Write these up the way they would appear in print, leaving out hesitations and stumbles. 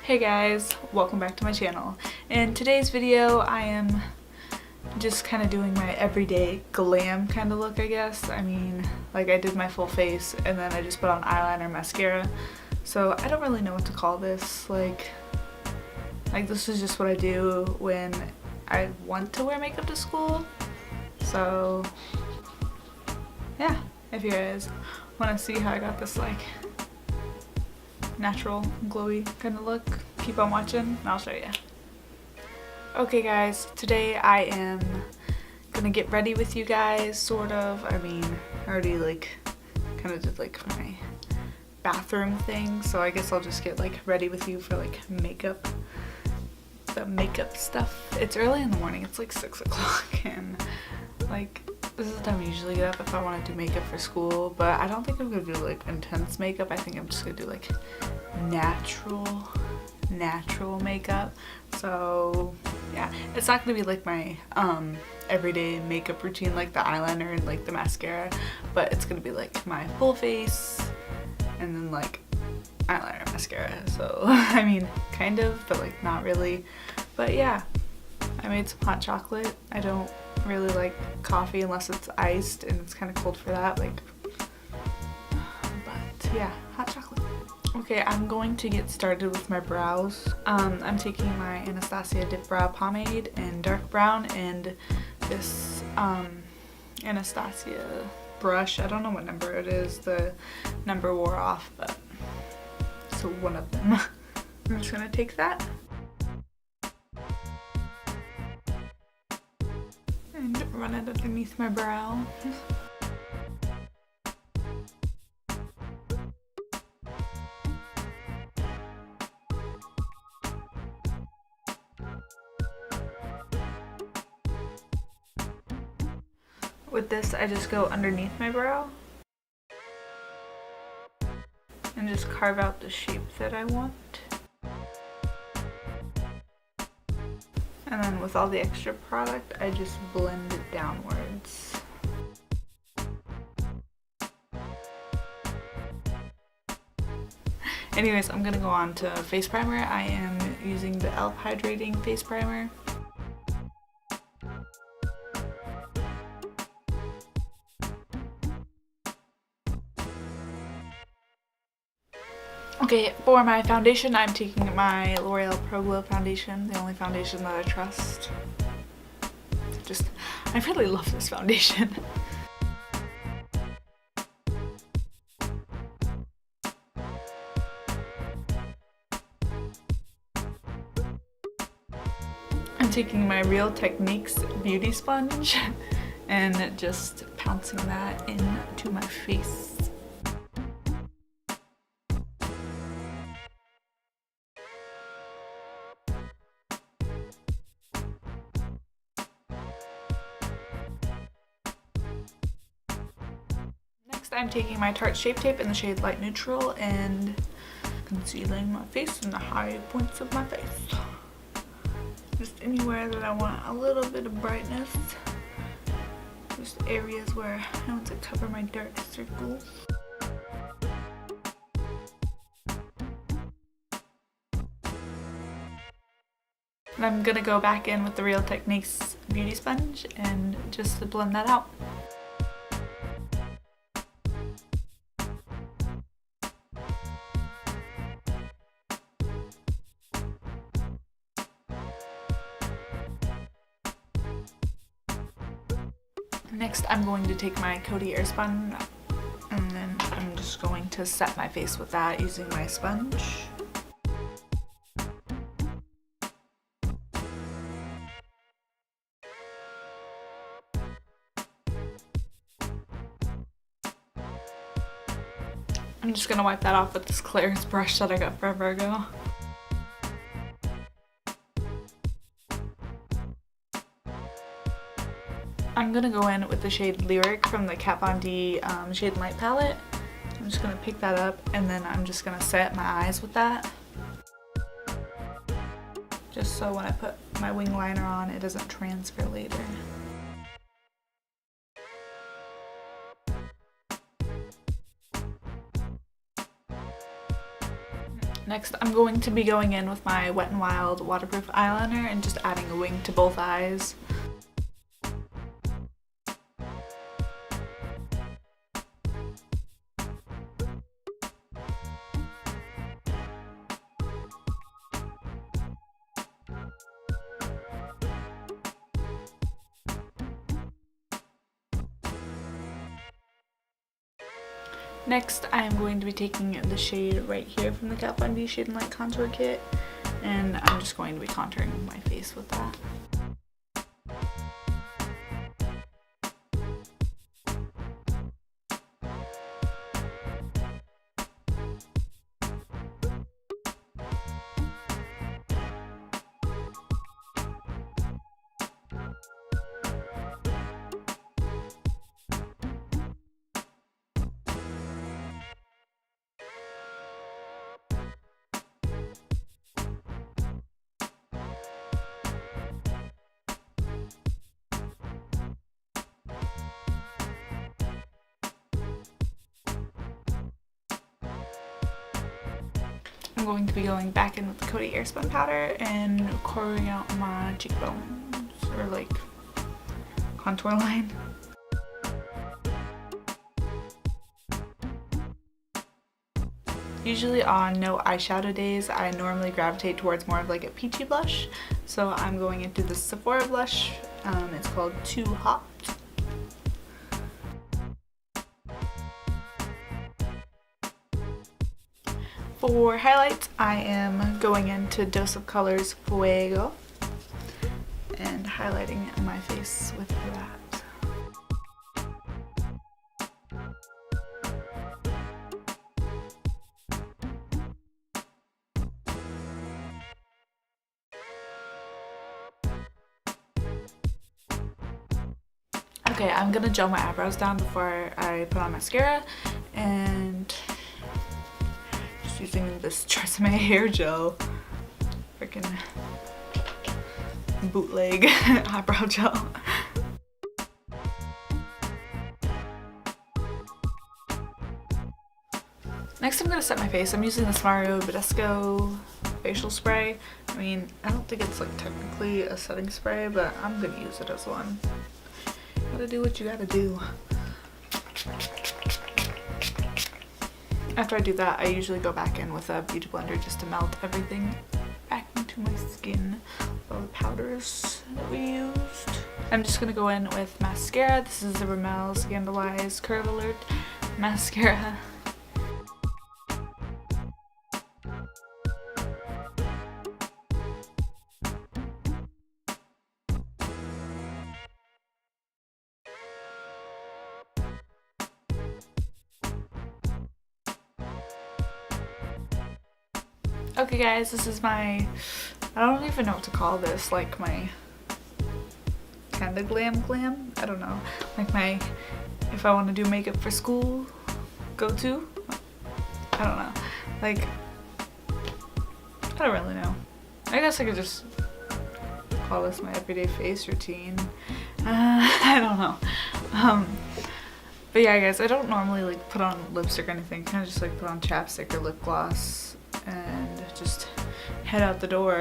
Hey guys, welcome back to my channel. In today's video I am just kind of doing my everyday glam kind of look, I guess. I mean, like, I did my full face and then I just put on eyeliner, mascara. So I don't really know what to call this. Like this is just what I do when I want to wear makeup to school. So yeah, if you guys want to see how I got this like natural glowy kind of look, keep on watching and I'll show you. Okay guys, today I am gonna get ready with you guys, sort of. I mean, I already like kind of did like my bathroom thing, so I guess I'll just get like ready with you for like makeup, the makeup stuff. It's early in the morning, it's like 6 o'clock, and like this is the time I usually get up if I want to do makeup for school, but I don't think I'm gonna do like intense makeup. I think I'm just gonna do like natural makeup. So yeah, it's not gonna be like my everyday makeup routine, like the eyeliner and like the mascara, but it's gonna be like my full face and then like eyeliner, mascara. So I mean, kind of, but like not really. But yeah, I made some hot chocolate. I don't really like coffee unless it's iced, and it's kind of cold for that, like, but yeah, hot chocolate. Okay, I'm going to get started with my brows. I'm taking my Anastasia Dip Brow Pomade in dark brown and this Anastasia brush. I don't know what number it is, the number wore off, but so one of them. I'm just gonna take that and run it underneath my brow. With this, I just go underneath my brow and just carve out the shape that I want. And then with all the extra product, I just blend it downwards. Anyways, I'm gonna go on to face primer. I am using the e.l.f. Hydrating Face Primer. Okay, for my foundation, I'm taking my L'Oreal Pro Glow foundation, the only foundation that I trust. I really love this foundation. I'm taking my Real Techniques beauty sponge and just pouncing that into my face. Next, I'm taking my Tarte Shape Tape in the shade Light Neutral and concealing my face and the high points of my face. Just anywhere that I want a little bit of brightness. Just areas where I want to cover my dark circles. And I'm gonna go back in with the Real Techniques beauty sponge and just to blend that out. Next, I'm going to take my Coty Airspun and then I'm just going to set my face with that using my sponge. I'm just gonna wipe that off with this Claire's brush that I got forever ago. I'm gonna go in with the shade Lyric from the Kat Von D Shade and Light palette. I'm just gonna pick that up and then I'm just gonna set my eyes with that. Just so when I put my wing liner on, it doesn't transfer later. Next, I'm going to be going in with my Wet n Wild waterproof eyeliner and just adding a wing to both eyes. Next, I am going to be taking the shade right here from the Kat Von D Shade and Light Contour Kit, and I'm just going to be contouring my face with that. I'm going to be going back in with the Coty Airspun powder and coring out my cheekbones, or like contour line. Usually on no eyeshadow days, I normally gravitate towards more of like a peachy blush, so I'm going into the Sephora blush. It's called Too Hot. For highlights, I am going into Dose of Colors Fuego and highlighting my face with that. Okay, I'm gonna gel my eyebrows down before I put on mascara, and just using this Tresemme hair gel, freaking bootleg eyebrow gel. Next, I'm gonna set my face. I'm using this Mario Badescu facial spray. I mean, I don't think it's like technically a setting spray, but I'm gonna use it as one. Gotta do what you gotta do. After I do that, I usually go back in with a beauty blender just to melt everything back into my skin. All the powders that we used. I'm just gonna go in with mascara. This is the Rimmel Scandaleyes Curve Alert mascara. Okay guys, this is my, I don't even know what to call this, like my kinda glam, I don't know, like my, if I want to do makeup for school, go to, I don't know, like, I don't really know. I guess I could just call this my everyday face routine. I don't know. But yeah guys, I don't normally like put on lipstick or anything, kind of just like put on chapstick or lip gloss and just head out the door.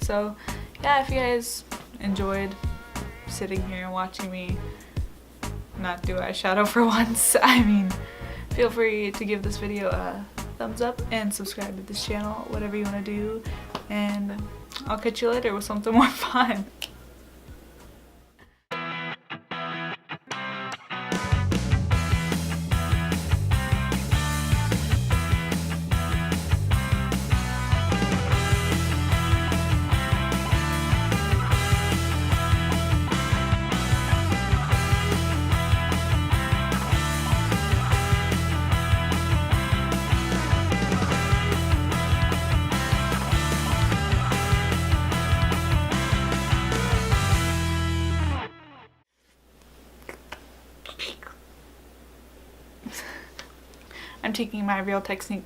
So yeah, if you guys enjoyed sitting here and watching me not do eyeshadow for once, I mean, feel free to give this video a thumbs up and subscribe to this channel, whatever you want to do, and I'll catch you later with something more fun. I'm taking my real technique.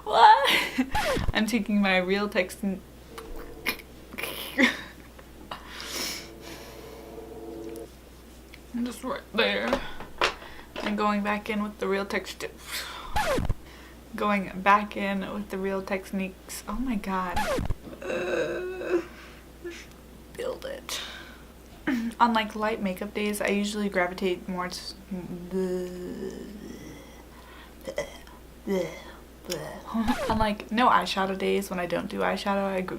What? I'm taking my real texting. I'm just right there. And go going back in with the real texture. Going back in with the real techniques. Oh my god. Build it. On like light makeup days, I usually gravitate more to on like no eyeshadow days, when I don't do eyeshadow, I go